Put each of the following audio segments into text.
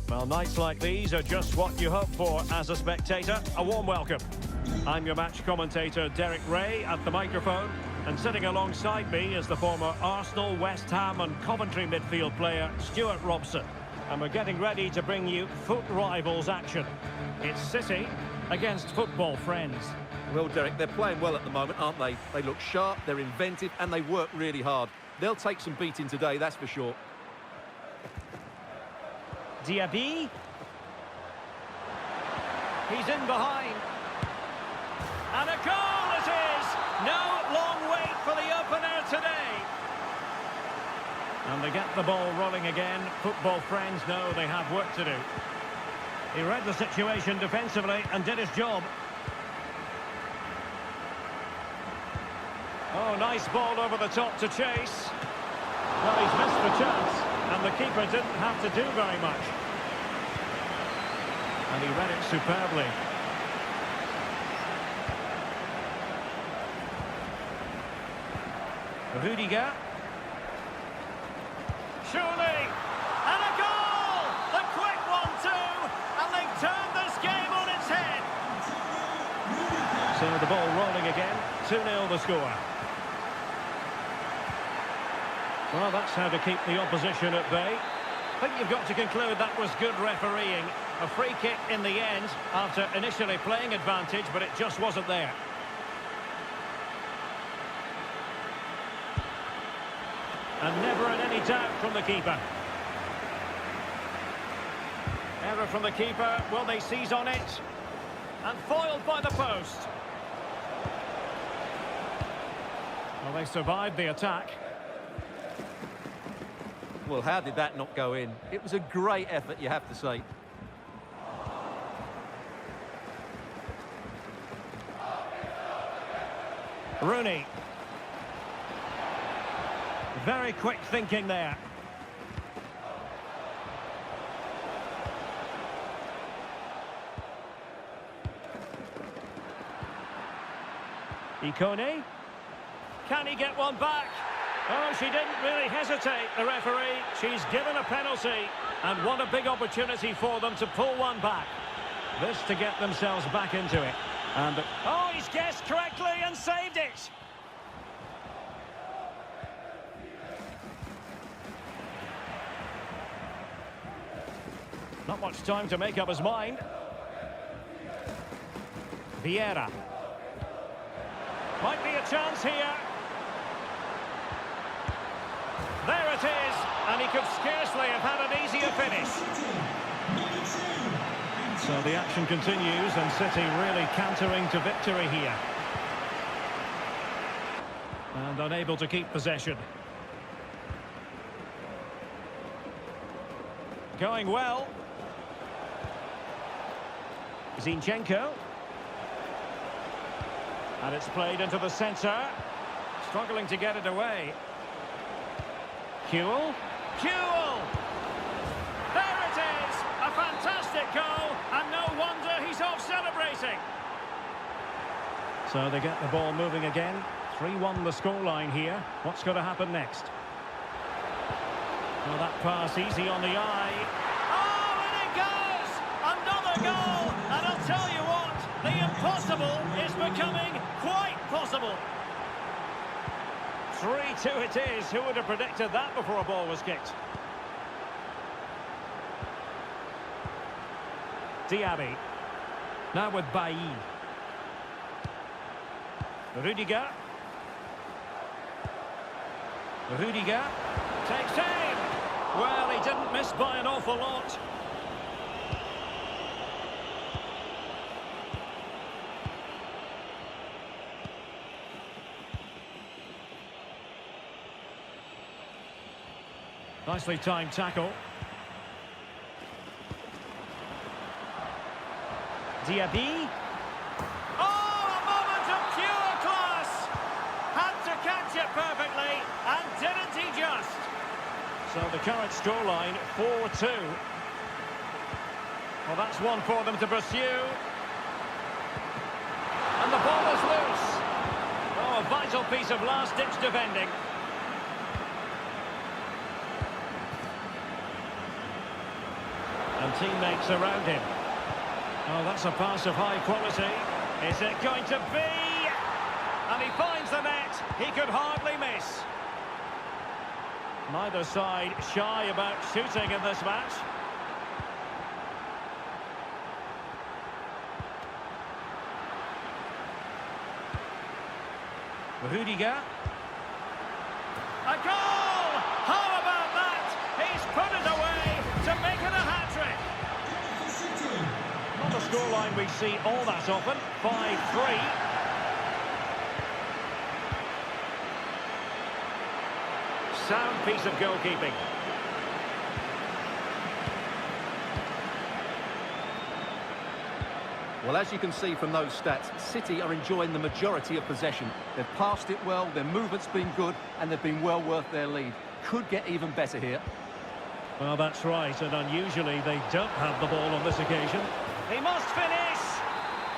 Well, nights like these are just what you hope for as a spectator. A warm welcome. I'm your match commentator, Derek Ray, at the microphone. And sitting alongside me is the former Arsenal, West Ham and Coventry midfield player, Stuart Robson. And we're getting ready to bring you foot rivals action. It's City against football friends. Well, Derek, they're playing well at the moment, aren't they? They look sharp, they're inventive, and they work really hard. They'll take some beating today, that's for sure. Diaby. He's in behind. And a goal it is! No long wait for the opener today. And they get the ball rolling again. Football friends know they have work to do. He read the situation defensively and did his job. Oh, nice ball over the top to chase. Well, he's missed the chance, and the keeper didn't have to do very much. And he read it superbly. Rudiger. Surely! And a goal! The quick one too! And they've turned this game on its head! So the ball rolling again. 2-0 the score. Well, that's how to keep the opposition at bay. I think you've got to conclude that was good refereeing. A free kick in the end after initially playing advantage, but it just wasn't there. And never in any doubt from the keeper. Error from the keeper. Will they seize on it? And foiled by the post. Well, they survived the attack. Well, how did that not go in? It was a great effort, you have to say. Rooney. Very quick thinking there. Ikone. Can he get one back? Oh, she didn't really hesitate, the referee. She's given a penalty. And what a big opportunity for them to pull one back. This to get themselves back into it. And oh, he's guessed correctly and saved it. Not much time to make up his mind. Vieira. Might be a chance here. There it is, and he could scarcely have had an easier finish. So the action continues, and City really cantering to victory here. And unable to keep possession. Going well. Zinchenko. And it's played into the centre. Struggling to get it away. Kewell. Kewell! There it is! A fantastic goal, and no wonder he's off celebrating. So they get the ball moving again. 3-1 the scoreline here. What's going to happen next? Well, that pass easy on the eye. Oh, and it goes! Another goal! And I'll tell you what, the impossible is becoming quite possible. 3-2 it is. Who would have predicted that before a ball was kicked? Diaby. Now with Bailly. Rudiger. Rudiger. Takes aim. Well, he didn't miss by an awful lot. Nicely timed tackle. Diaby. Oh, a moment of pure class! Had to catch it perfectly, and didn't he just? So the current scoreline, 4-2. Well, that's one for them to pursue. And the ball is loose. Oh, a vital piece of last-ditch defending. And And teammates around him. Oh, that's a pass of high quality. Is it going to be? And he finds the net. He could hardly miss. Neither side shy about shooting in this match. Rudiger. A goal! How about that? He's put it away to make it a hat-trick. Not a scoreline we see all that often. 5-3. Sound piece of goalkeeping. Well, as you can see from those stats, City are enjoying the majority of possession. They've passed it well, their movement's been good, and they've been well worth their lead. Could get even better here. Well, that's right, and unusually they don't have the ball on this occasion. He must finish!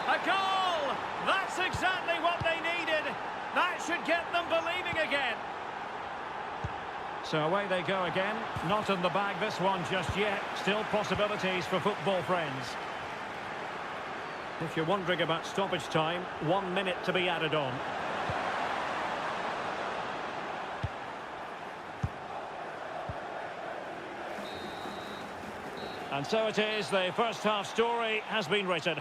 A goal! That's exactly what they needed. That should get them believing again. So away they go again. Not in the bag, this one just yet. Still possibilities for football friends. If you're wondering about stoppage time, 1 minute to be added on. And so it is, the first half story has been written.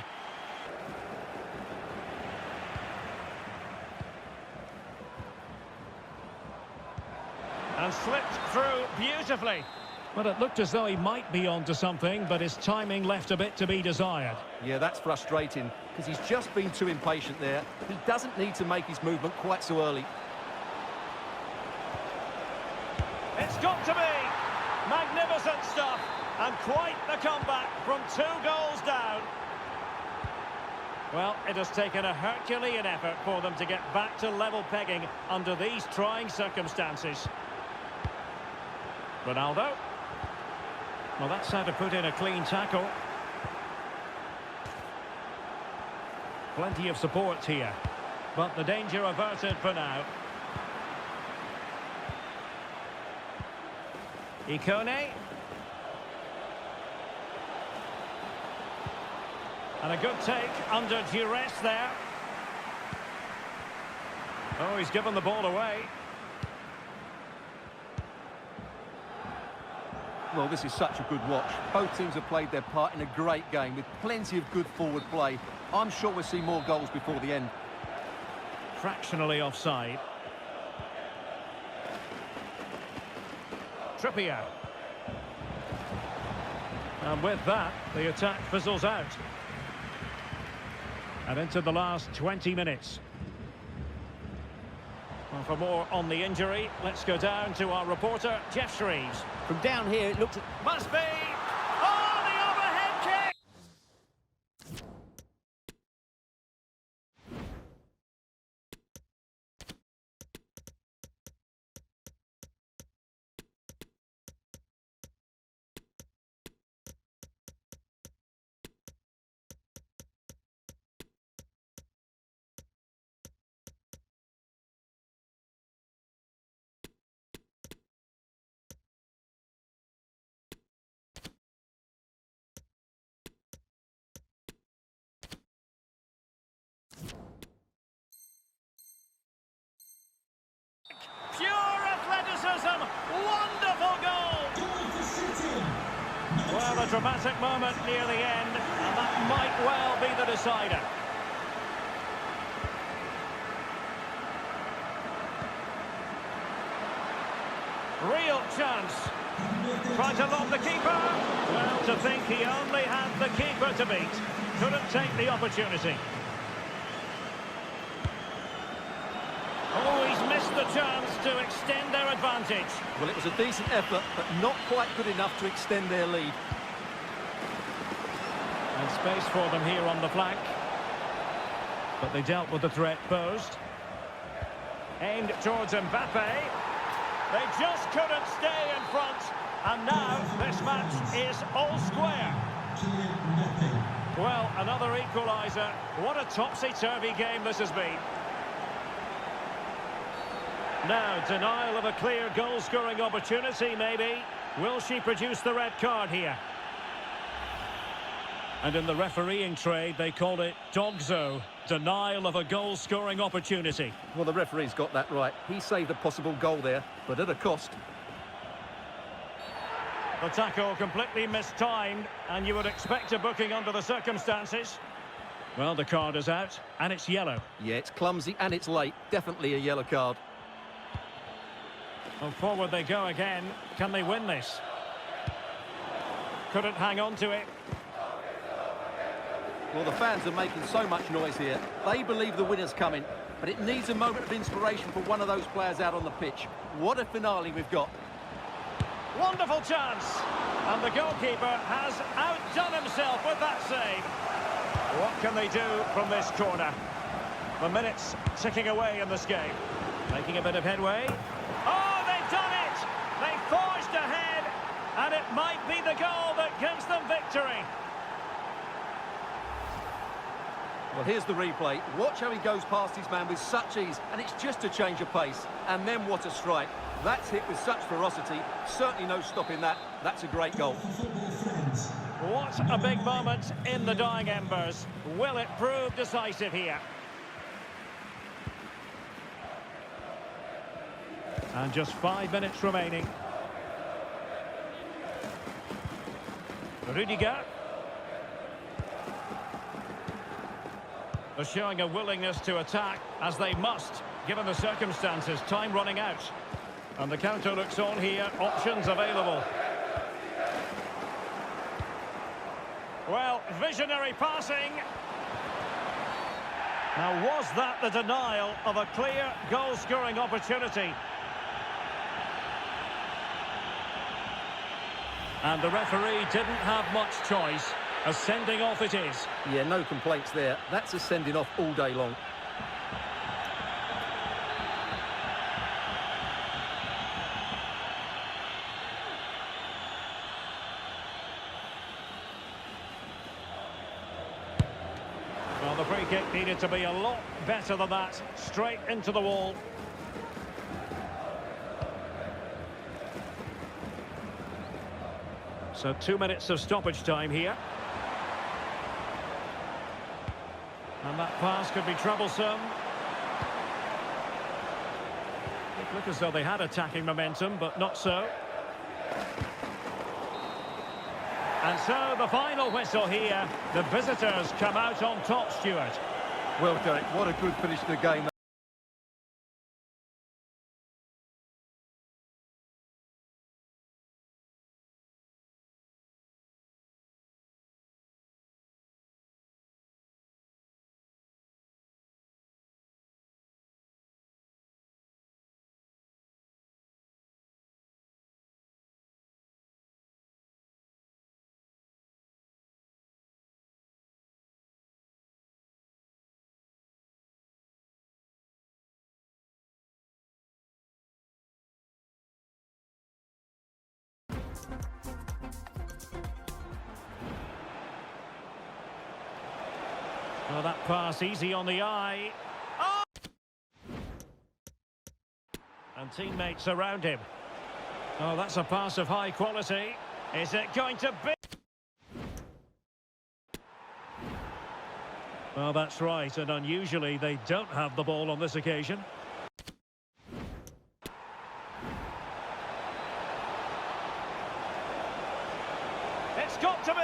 And slipped through beautifully. Well, it looked as though he might be onto something, but his timing left a bit to be desired. Yeah, that's frustrating, because he's just been too impatient there. He doesn't need to make his movement quite so early. It's got to be! Magnificent stuff, and quite the comeback from 2 goals down. Well, it has taken a Herculean effort for them to get back to level pegging under these trying circumstances. Ronaldo. Well, that's how to put in a clean tackle. Plenty of support here, but the danger averted for now. Ikone. And a good take under duress there. Oh, he's given the ball away. Well, this is such a good watch. Both teams have played their part in a great game with plenty of good forward play. I'm sure we'll see more goals before the end. Fractionally offside. Trippier. And with that, the attack fizzles out. And into the last 20 minutes. Well, for more on the injury, let's go down to our reporter, Jeff Shreves. From down here, it looked... Must be! Oh, the overhead kick! Wonderful goal! Well, a dramatic moment near the end, and that might well be the decider. Real chance. Trying to lob the keeper. Well, to think he only had the keeper to beat. Couldn't take the opportunity. Oh, he's missed the chance to extend their advantage. Well, it was a decent effort, but not quite good enough to extend their lead. And space for them here on the flank. But they dealt with the threat posed. Aimed towards Mbappe. They just couldn't stay in front. And now this match is all square. Well, another equaliser. What a topsy-turvy game this has been. Now, denial of a clear goal-scoring opportunity, maybe. Will she produce the red card here? And in the refereeing trade, they call it dogzo, denial of a goal-scoring opportunity. Well, the referee's got that right. He saved a possible goal there, but at a cost. The tackle completely mistimed, and you would expect a booking under the circumstances. Well, the card is out, and it's yellow. Yeah, it's clumsy and it's late. Definitely a yellow card. Well, forward they go again. Can they win this? Couldn't hang on to it. Well, the fans are making so much noise here. They believe the winner's coming, but it needs a moment of inspiration for one of those players out on the pitch. What a finale we've got. Wonderful chance. And the goalkeeper has outdone himself with that save. What can they do from this corner? The minutes ticking away in this game. Making a bit of headway. Oh, they've done it! They forged ahead, and it might be the goal that gives them victory. Well, here's the replay. Watch how he goes past his man with such ease, and it's just a change of pace. And then what a strike. That's hit with such ferocity. Certainly no stopping that. That's a great goal. What a big moment in the dying embers. Will it prove decisive here? And just 5 minutes remaining. Rudiger. They're showing a willingness to attack, as they must, given the circumstances. Time running out. And the counter looks on here. Options available. Well, visionary passing. Now, was that the denial of a clear goal-scoring opportunity? And the referee didn't have much choice. A sending off it is. Yeah, no complaints there. That's a sending off all day long. Well, the free kick needed to be a lot better than that. Straight into the wall. So 2 minutes of stoppage time here. And that pass could be troublesome. It looked as though they had attacking momentum, but not so. And so the final whistle here. The visitors come out on top, Stuart. Well, Derek, what a good finish to the game. Well, that pass easy on the eye. Oh! And teammates around him. Oh, that's a pass of high quality. Is it going to be? Well, that's right, and unusually they don't have the ball on this occasion. It's got to be.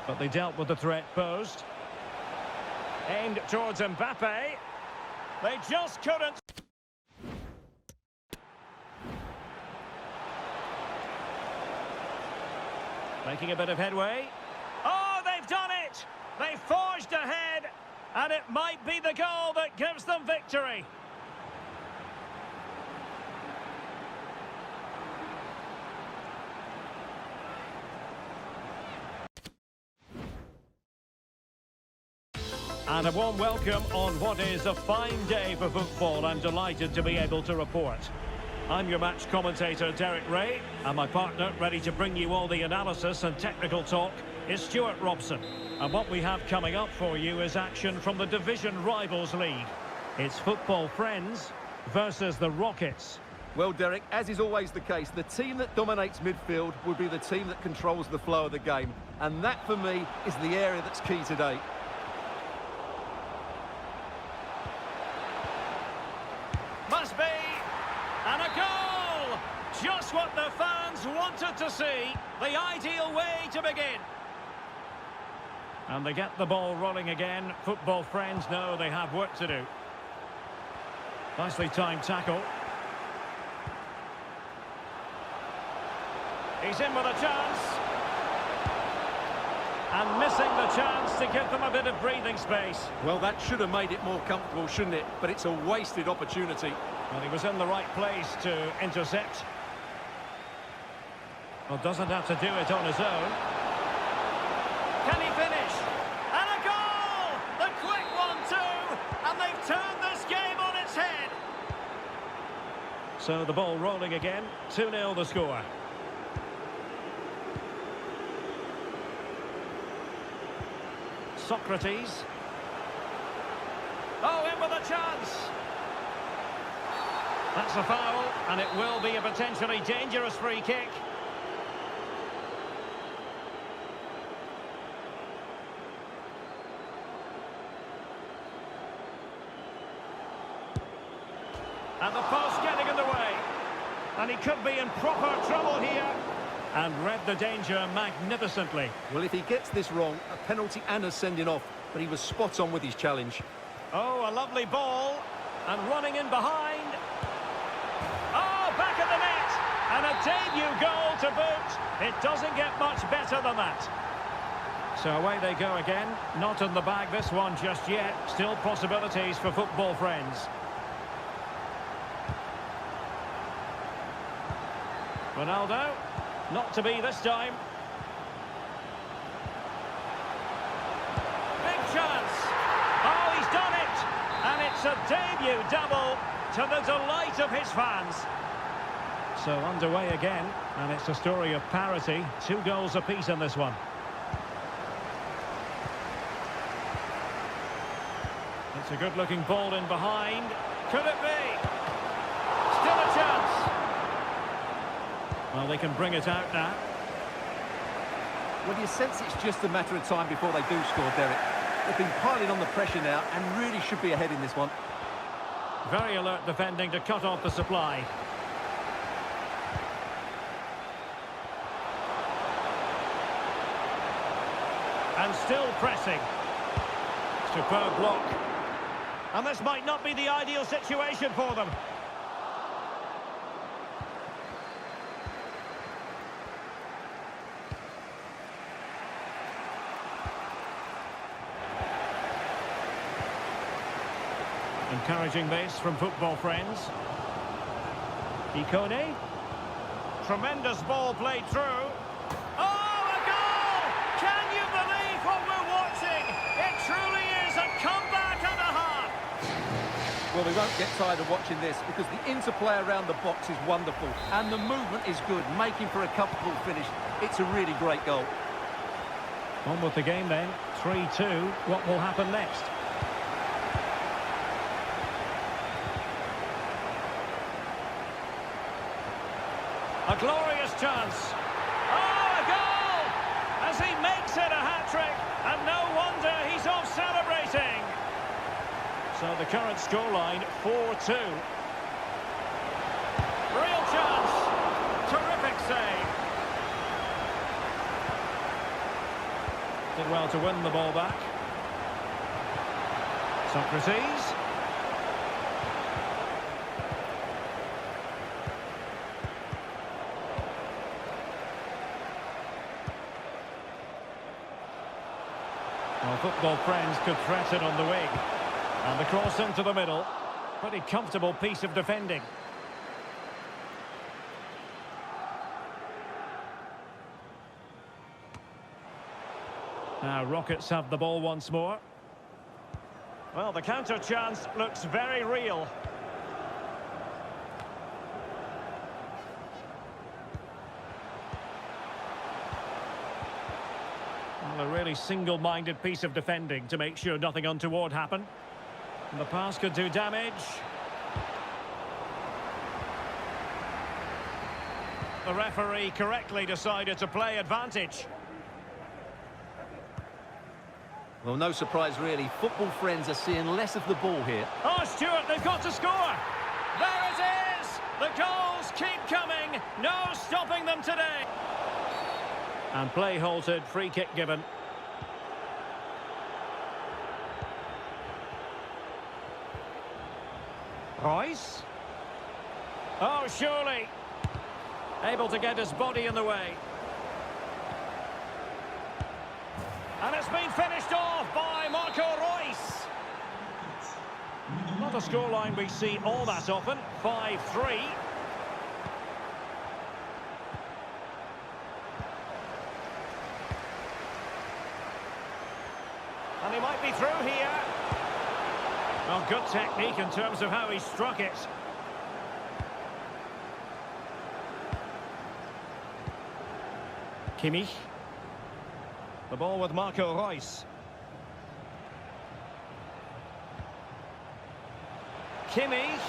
But they dealt with the threat posed. Aimed towards Mbappe. They just couldn't. Making a bit of headway. Oh, they've done it! They forged ahead, and it might be the goal that gives them victory. And a warm welcome on what is a fine day for football. I'm delighted to be able to report. I'm your match commentator, Derek Ray, and my partner, ready to bring you all the analysis and technical talk, is Stuart Robson. And what we have coming up for you is action from the Division Rivals League. It's Football Friends versus the Rockets. Well, Derek, as is always the case, the team that dominates midfield will be the team that controls the flow of the game. And that, for me, is the area that's key today. Must be. And a goal! Just what the fans wanted to see. The ideal way to begin. And they get the ball rolling again. Football friends know they have work to do. Nicely timed tackle. He's in with a chance. And missing the chance to give them a bit of breathing space. Well, that should have made it more comfortable, shouldn't it? But it's a wasted opportunity. Well, he was in the right place to intercept. Well, doesn't have to do it on his own. Can he finish? And a goal! The quick one too! And they've turned this game on its head. So the ball rolling again. 2-0 the score. Socrates. Oh, in with a chance. That's a foul, and it will be a potentially dangerous free kick. And the post getting in the way. And he could be in proper trouble here. And read the danger magnificently. Well, if he gets this wrong, a penalty and a sending off. But he was spot on with his challenge. Oh, a lovely ball. And running in behind. Oh, back at the net. And a debut goal to boot. It doesn't get much better than that. So away they go again. Not in the bag this one just yet. Still possibilities for football friends. Ronaldo. Not to be this time. Big chance. Oh, he's done it. And it's a debut double to the delight of his fans. So underway again. And it's a story of parity. 2 goals apiece in this one. It's a good-looking ball in behind. Could it be? Still a chance. Well, they can bring it out now. Well, you sense it's just a matter of time before they do score, Derek. They've been piling on the pressure now and really should be ahead in this one. Very alert defending to cut off the supply. And still pressing. Superb block. And this might not be the ideal situation for them. Encouraging this from football friends. Ikone. Tremendous ball played through. Oh, a goal! Can you believe what we're watching? It truly is a comeback and a half. Well, they won't get tired of watching this because the interplay around the box is wonderful and the movement is good, making for a comfortable finish. It's a really great goal. On with the game then. 3-2. What will happen next? A glorious chance. Oh, a goal! As he makes it a hat-trick, and no wonder he's off celebrating. So the current scoreline, 4-2. Real chance. Terrific save. Did well to win the ball back. Socrates. Well, football friends could threaten on the wing. And the cross into the middle. Pretty comfortable piece of defending. Now Rockets have the ball once more. Well, the counter chance looks very real. Well, a really single-minded piece of defending to make sure nothing untoward happened. And the pass could do damage. the referee correctly decided to play advantage. Well, no surprise really. Football friends are seeing less of the ball here. Oh, Stuart, they've got to score. There it is. The goals keep coming. No stopping them today. And play halted, free kick given. Royce. Oh, surely. Able to get his body in the way. And it's been finished off by Marco Reus. Not a scoreline we see all that often. 5-3. And he might be through here. Well, good technique in terms of how he struck it. Kimmich. The ball with Marco Reus. Kimmich.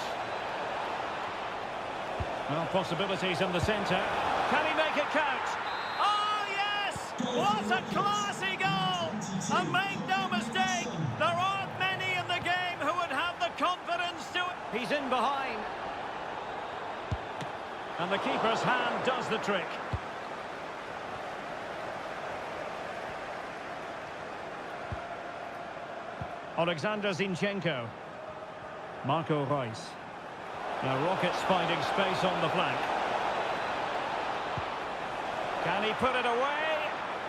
Well, possibilities in the centre. Can he make it count? Oh, yes! What a classy goal! And make no mistake, there aren't many in the game who would have the confidence to... He's in behind. And the keeper's hand does the trick. Alexander Zinchenko. Marco Reus. Now Rockets finding space on the flank. Can he put it away?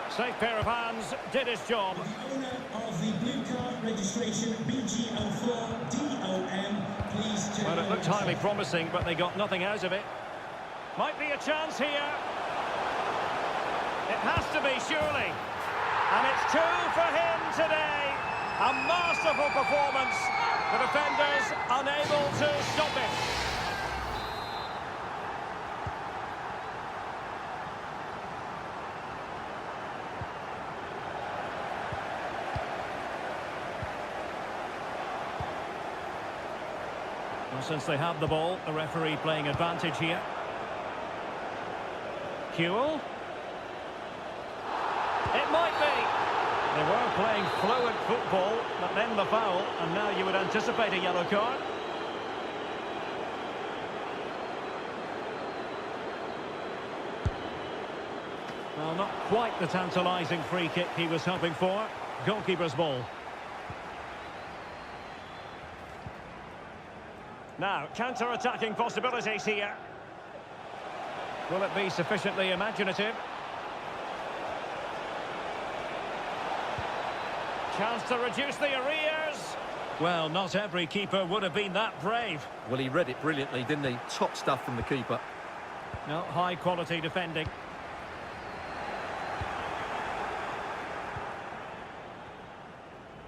Safe pair of hands, did his job. The owner of the blue card registration BG04DOM, please check. Well, it looked highly promising, but they got nothing out of it. Might be a chance here. It has to be, surely. And it's 2 for him today. A masterful performance. The defenders unable to stop it. Well, since they have the ball, the referee playing advantage here. Kewell. It might be. They were playing fluid football, but then the foul, and now you would anticipate a yellow card. Well, not quite the tantalising free kick he was hoping for. Goalkeeper's ball. Now, counter-attacking possibilities here. Will it be sufficiently imaginative? Chance to reduce the arrears. Well, not every keeper would have been that brave. Well, he read it brilliantly, didn't he? Top stuff from the keeper. No, high-quality defending.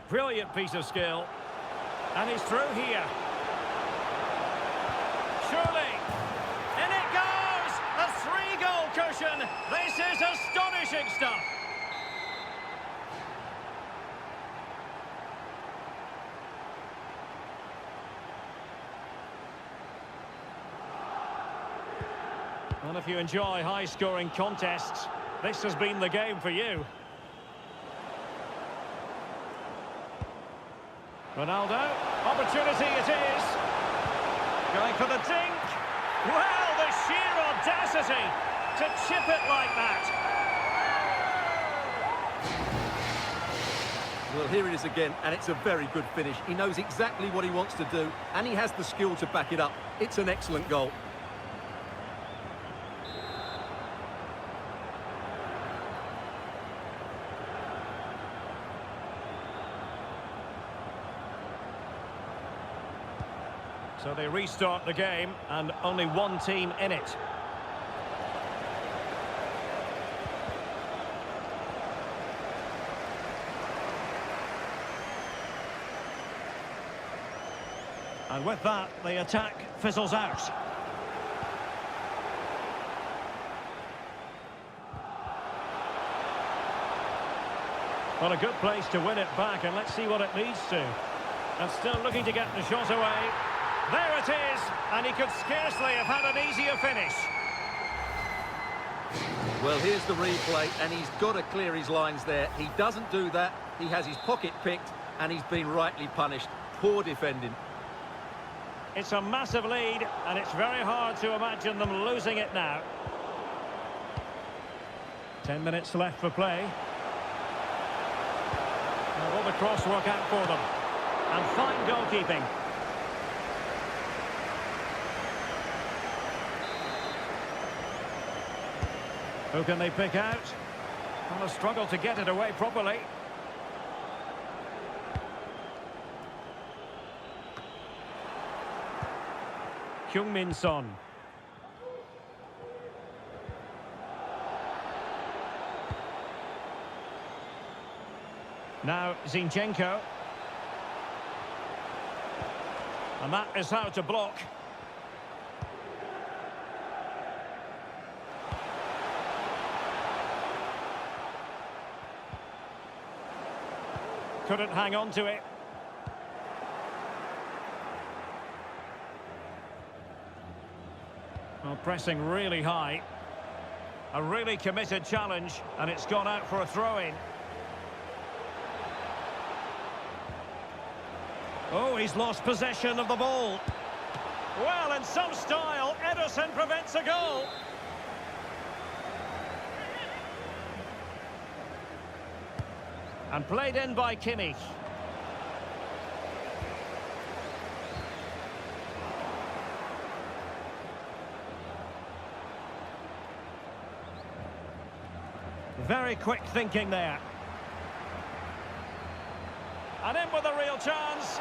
Brilliant piece of skill. And he's through here. Surely. In it goes! A 3-goal cushion. This is astonishing stuff. Well, if you enjoy high-scoring contests, this has been the game for you. Ronaldo, opportunity it is. Going for the dink. Well, the sheer audacity to chip it like that. Well, here it is again, and it's a very good finish. He knows exactly what he wants to do, and he has the skill to back it up. It's an excellent goal. So they restart the game, and only one team in it. And with that, the attack fizzles out. Well, a good place to win it back, and let's see what it leads to. And still looking to get the shot away. There it is, and he could scarcely have had an easier finish. Well, here's the replay, and he's got to clear his lines there. He doesn't do that. He has his pocket picked, and he's been rightly punished. Poor defending. It's a massive lead, and it's very hard to imagine them losing it now. 10 minutes left for play. Now, will the cross work out for them? And fine goalkeeping. Who can they pick out? Well, a struggle to get it away properly. Heung-min Son. Now Zinchenko. And that is how to block. Couldn't hang on to it. Well, pressing really high. A really committed challenge, and it's gone out for a throw-in. Oh, he's lost possession of the ball. Well, in some style, Ederson prevents a goal. And played in by Kimmich. Very quick thinking there. And in with a real chance.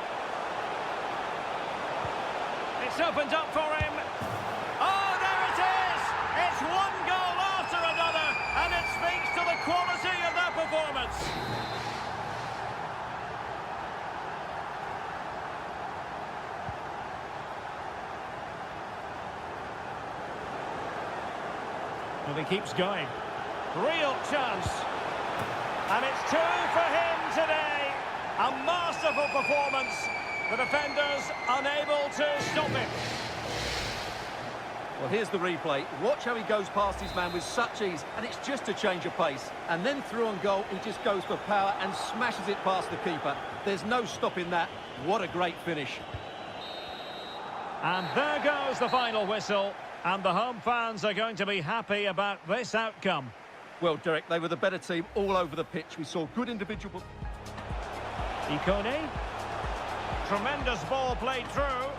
It's opened up for him. Oh, there it is! It's one goal after another, and it speaks to the quality of their performance. Well, he keeps going. Real chance. And it's two for him today. A masterful performance. The defenders unable to stop it. Well, here's the replay. Watch how he goes past his man with such ease, and it's just a change of pace. And then through on goal, he just goes for power and smashes it past the keeper. There's no stopping that. What a great finish. And there goes the final whistle. And the home fans are going to be happy about this outcome. Well, Derek, they were the better team all over the pitch. We saw good individual... Ikone. Tremendous ball played through.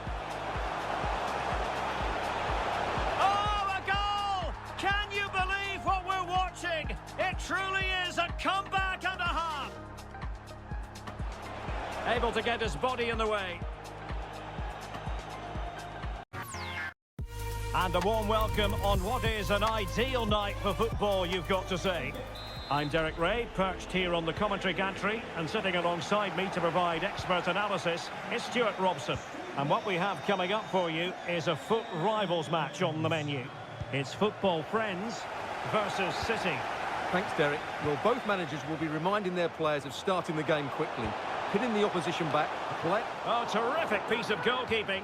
Oh, a goal! Can you believe what we're watching? It truly is a comeback and a half. Able to get his body in the way. And a warm welcome on what is an ideal night for football, you've got to say. I'm Derek Ray, perched here on the commentary gantry, and sitting alongside me to provide expert analysis is Stuart Robson. And what we have coming up for you is a foot rivals match on the menu. It's football friends versus City. Thanks, Derek. Well, both managers will be reminding their players of starting the game quickly, hitting the opposition back, play... Oh, terrific piece of goalkeeping.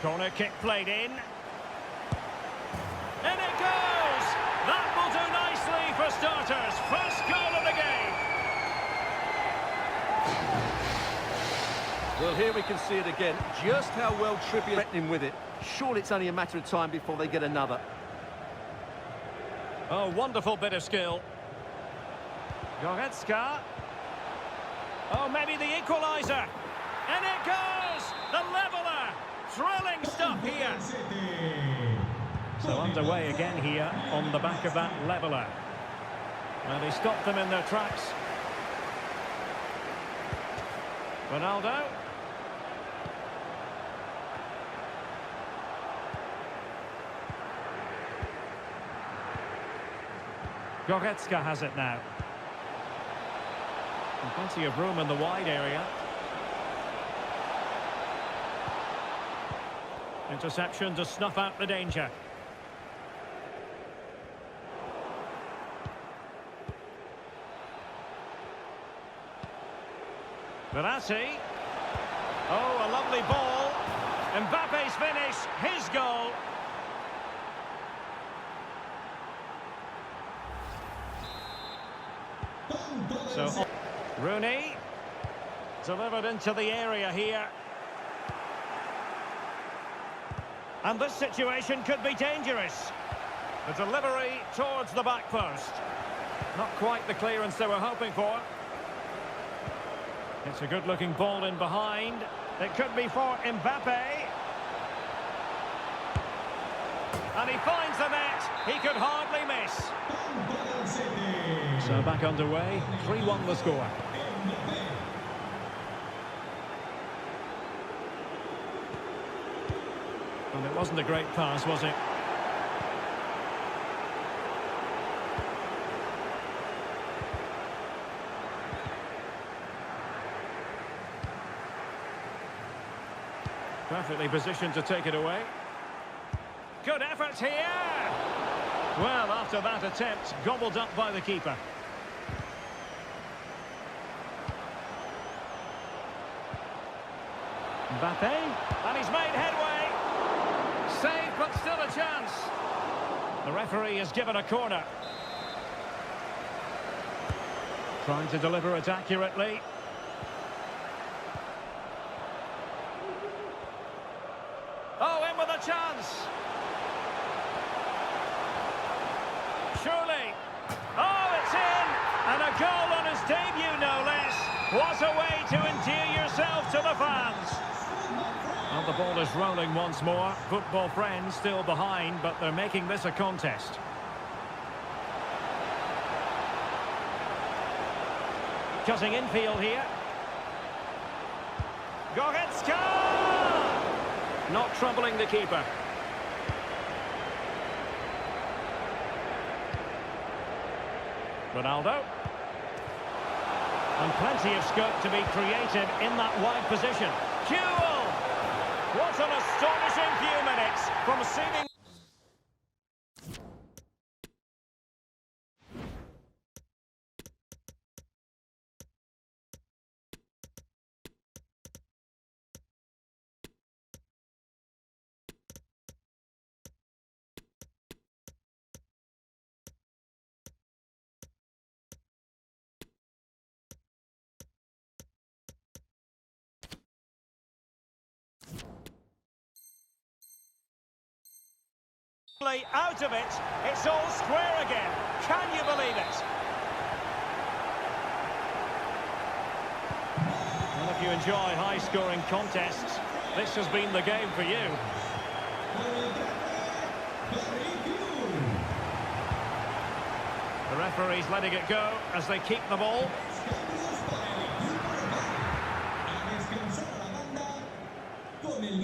Corner kick played in. In it goes! That will do nicely for starters. First goal of the game. Well, here we can see it again. Just how well Trippier threatening with it. Surely it's only a matter of time before they get another. Oh, wonderful bit of skill. Goretzka. Oh, maybe the equaliser. And it goes! The leveller. Thrilling stuff here. So underway again here on the back of that leveller. And he stopped them in their tracks. Ronaldo. Goretzka has it now. And plenty of room in the wide area. Interception to snuff out the danger. Verratti. Oh, a lovely ball. Mbappe's finish, his goal. Rooney. Delivered into the area here. And this situation could be dangerous. The delivery towards the back post. Not quite the clearance they were hoping for. It's a good-looking ball in behind. It could be for Mbappe. And he finds the net. He could hardly miss. So back underway. 3-1 the score. And it wasn't a great pass, was it? Perfectly positioned to take it away. Good effort here! Well, after that attempt, gobbled up by the keeper. Mbappe, and he's made headway. Save, but still a chance. The referee has given a corner. Trying to deliver it accurately. Oh, in with a chance. Surely. Oh, it's in. And a goal on his debut, no less. What a way to endear yourself to the fans. And the ball is rolling once more. Football friends still behind, but they're making this a contest. Cutting infield here. Goretzka! Not troubling the keeper. Ronaldo. And plenty of scope to be creative in that wide position. Duel! What an astonishing few minutes from seeming... out of it, it's all square again. Can you believe it? Well, if you enjoy high-scoring contests, this has been the game for you. The referee's letting it go as they keep the ball.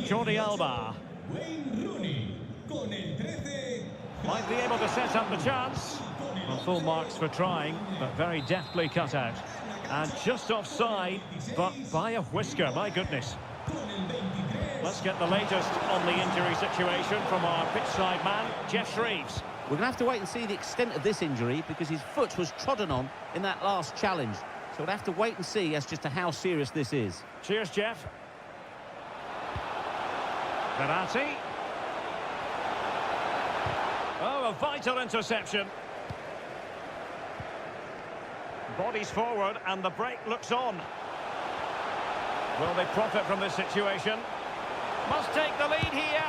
Jordi Alba. Might be able to set up the chance. Well, full marks for trying, but very deftly cut out. And just offside, but by a whisker, my goodness. Let's get the latest on the injury situation from our pitchside man, Geoff Shreeves. We're going to have to wait and see the extent of this injury because his foot was trodden on in that last challenge. So we'll have to wait and see as just to how serious this is. Cheers, Jeff. Verratti. Oh, a vital interception. Bodies forward and the break looks on. Will they profit from this situation? Must take the lead here.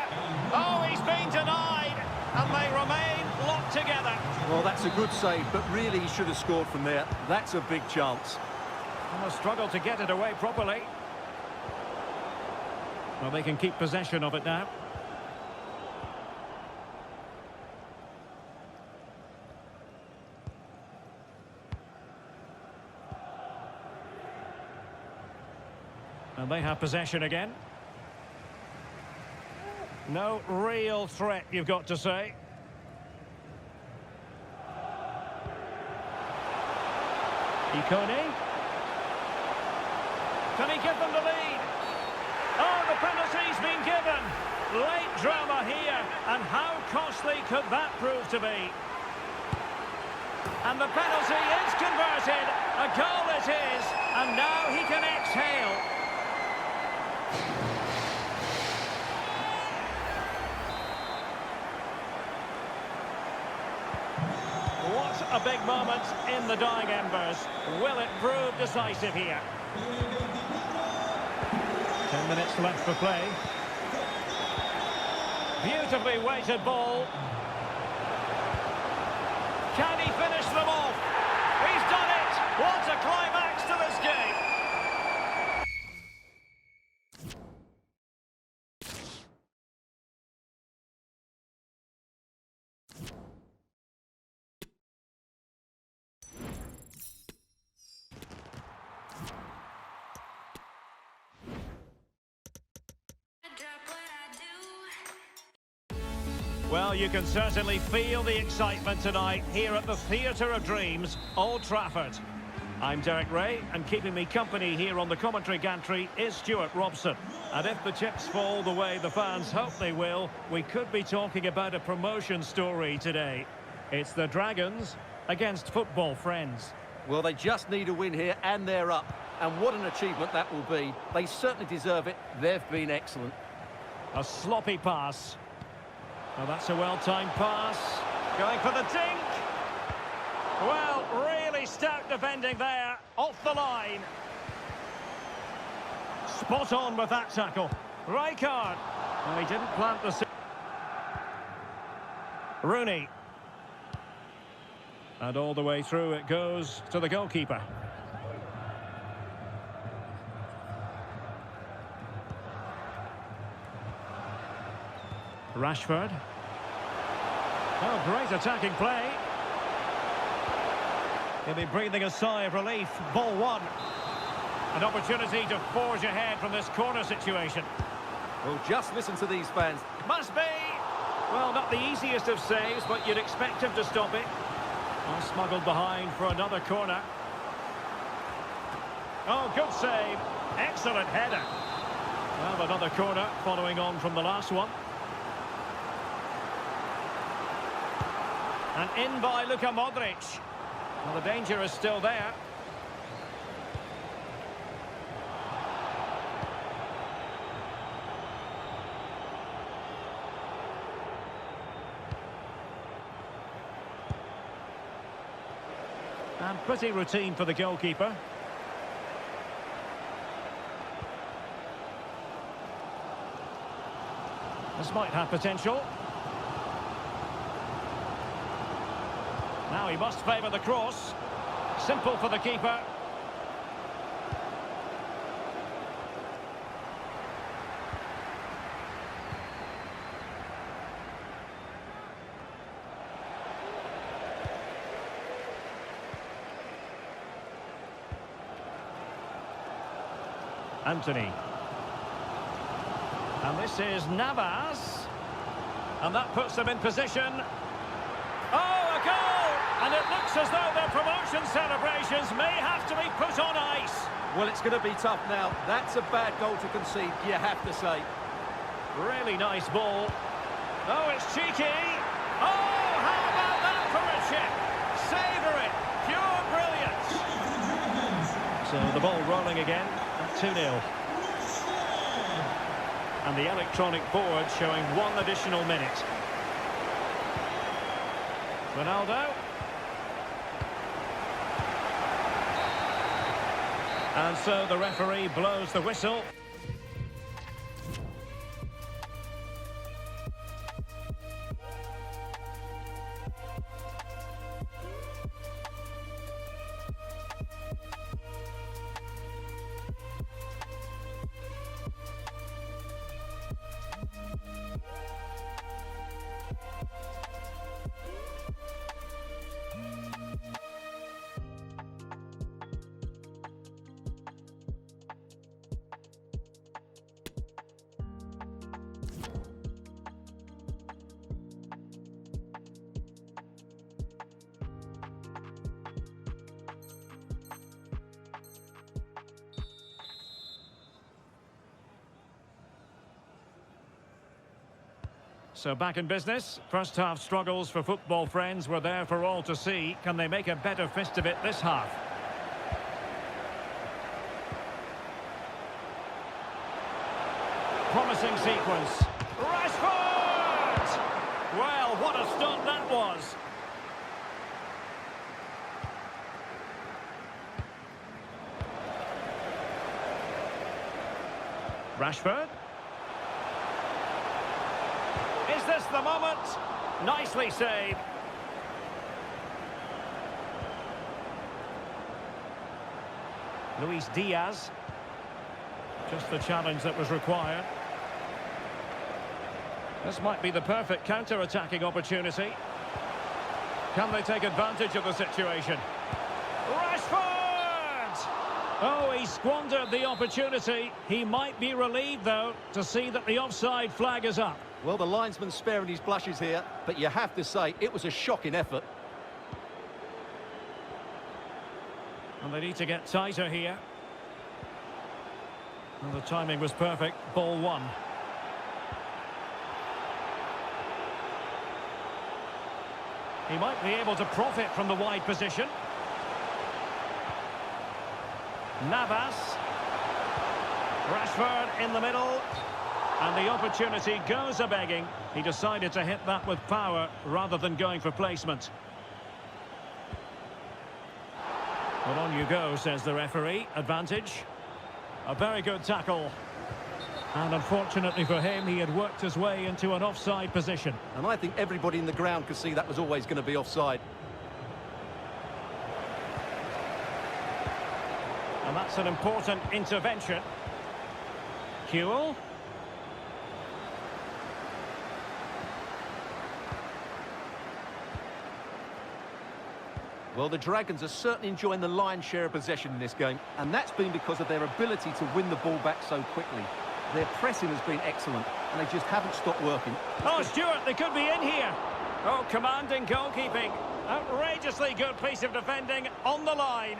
Oh, he's been denied. And they remain locked together. Well, that's a good save, but really he should have scored from there. That's a big chance. And they'll struggle to get it away properly. Well, they can keep possession of it now. And they have possession again. No real threat, you've got to say. Ikone. Can he give them the lead? Oh, the penalty's been given. Late drama here. And how costly could that prove to be? And the penalty is converted. A goal it is. And now he can exhale. What a big moment in the dying embers. Will it prove decisive here? 10 minutes left for play. Beautifully weighted ball. Can he finish them off? He's done it! What a climax to this game! Well, you can certainly feel the excitement tonight here at the Theatre of Dreams, Old Trafford. I'm Derek Ray, and keeping me company here on the commentary gantry is Stuart Robson. And if the chips fall the way the fans hope they will, we could be talking about a promotion story today. It's the Dragons against Football Friends. Well, they just need a win here, and they're up. And what an achievement that will be. They certainly deserve it. They've been excellent. A sloppy pass. Well, that's a well-timed pass. Going for the dink. Well, really stout defending there. Off the line. Spot on with that tackle. Rijkaard. Well, he didn't plant the... Rooney. And all the way through it goes to the goalkeeper. Rashford. Oh, great attacking play. He'll be breathing a sigh of relief. Ball one. An opportunity to forge ahead from this corner situation. Well, just listen to these fans. Must be! Well, not the easiest of saves, but you'd expect him to stop it. Oh, smuggled behind for another corner. Oh, good save. Excellent header. Well, another corner following on from the last one. And in by Luka Modric. Well, the danger is still there. And pretty routine for the goalkeeper. This might have potential. Now he must favour the cross. Simple for the keeper. Anthony. And this is Navas. And that puts them in position. Oh, a goal! And it looks as though their promotion celebrations may have to be put on ice. Well, it's going to be tough now. That's a bad goal to concede, you have to say. Really nice ball. Oh, it's cheeky. Oh, how about that for a chip? Savour it. Pure brilliance. So the ball rolling again at 2-0. And the electronic board showing one additional minute. Ronaldo. And so the referee blows the whistle. So back in business. First half struggles for Football Friends were there for all to see. Can they make a better fist of it this half? Promising sequence. Rashford! Well, what a stop that was. Rashford. Is this the moment? Nicely saved. Luis Diaz. Just the challenge that was required. This might be the perfect counter-attacking opportunity. Can they take advantage of the situation? Rashford! Oh, he squandered the opportunity. He might be relieved, though, to see that the offside flag is up. Well, the linesman's sparing his blushes here, but you have to say it was a shocking effort. And they need to get tighter here. Well, the timing was perfect. Ball one. He might be able to profit from the wide position. Navas. Rashford in the middle. And the opportunity goes a-begging. He decided to hit that with power rather than going for placement. Well, on you go, says the referee. Advantage. A very good tackle. And unfortunately for him, he had worked his way into an offside position. And I think everybody in the ground could see that was always going to be offside. And that's an important intervention. Kewell. Well, the Dragons are certainly enjoying the lion's share of possession in this game, and that's been because of their ability to win the ball back so quickly. Their pressing has been excellent, and they just haven't stopped working. Oh, Stuart, they could be in here. Oh, commanding goalkeeping. Outrageously good piece of defending on the line.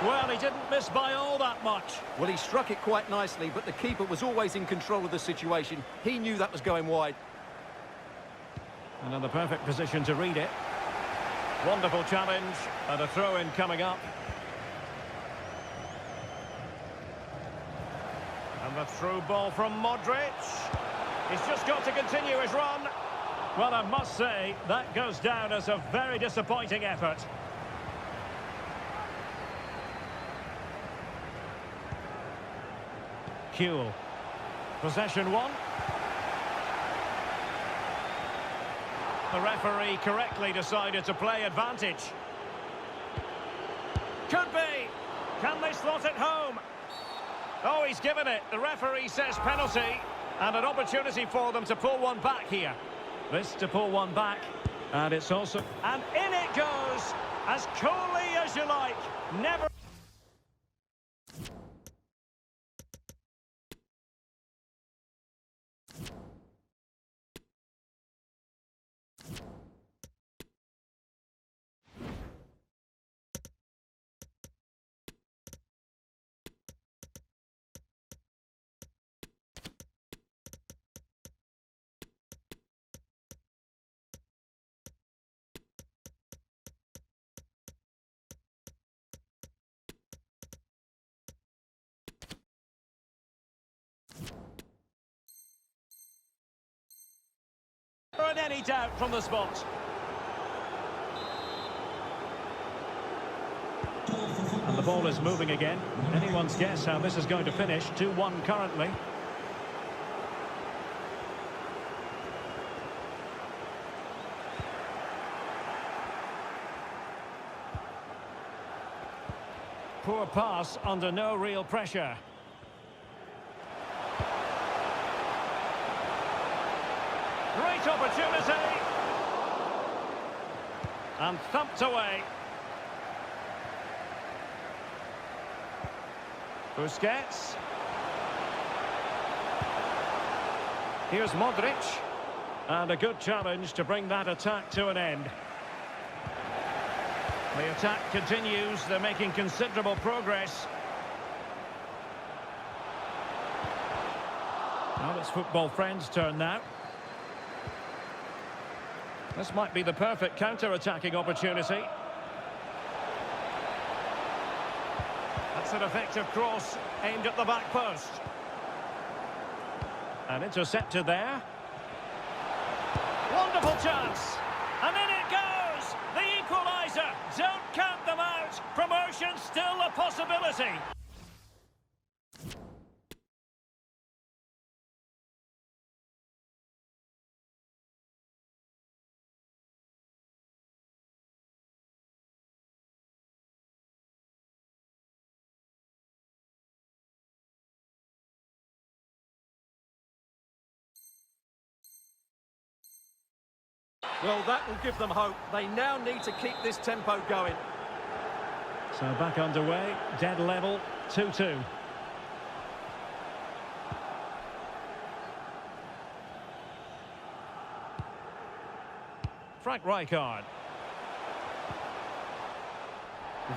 Well, he didn't miss by all that much. Well, he struck it quite nicely, but the keeper was always in control of the situation. He knew that was going wide. And in the perfect position to read it. Wonderful challenge, and a throw-in coming up. And the through ball from Modric. He's just got to continue his run. Well, I must say, that goes down as a very disappointing effort. Kewell. Possession one. The referee correctly decided to play advantage. Could be. Can they slot it home? Oh, he's given it. The referee says penalty. And an opportunity for them to pull one back here. This to pull one back. And it's also... And in it goes. As coolly as you like. Never... any doubt from the spot. And the ball is moving again. Anyone's guess how this is going to finish. 2-1 currently. Poor pass under no real pressure. Great opportunity. And thumped away. Busquets. Here's Modric. And a good challenge to bring that attack to an end. The attack continues. They're making considerable progress. Well, it's Football Friends' turn now. This might be the perfect counter-attacking opportunity. That's an effective cross aimed at the back post. And intercepted there. Wonderful chance. And in it goes. The equaliser. Don't count them out. Promotion still a possibility. Well, that will give them hope. They now need to keep this tempo going. So back underway, dead level, 2-2. Frank Rijkaard.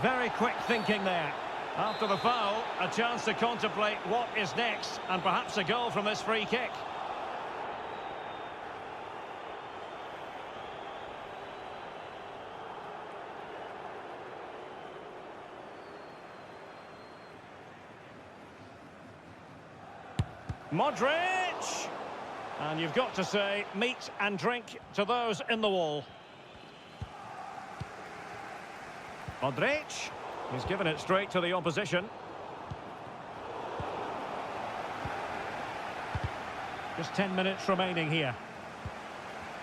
Very quick thinking there. After the foul, a chance to contemplate what is next, and perhaps a goal from this free kick. Modric! And you've got to say, meat and drink to those in the wall. Modric. He's given it straight to the opposition. Just 10 minutes remaining here.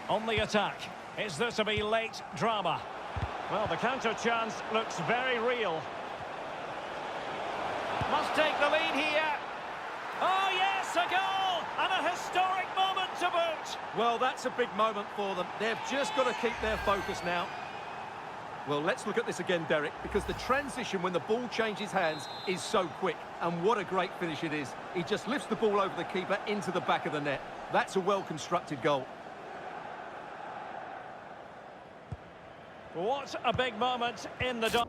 On the attack. Is there to be late drama? Well, the counter chance looks very real. Must take the lead here. Oh, yes, a goal! And a historic moment to boot. Well, that's a big moment for them. They've just got to keep their focus now. Well, let's look at this again, Derek, because the transition when the ball changes hands is so quick. And what a great finish it is. He just lifts the ball over the keeper into the back of the net. That's a well-constructed goal. What a big moment in the...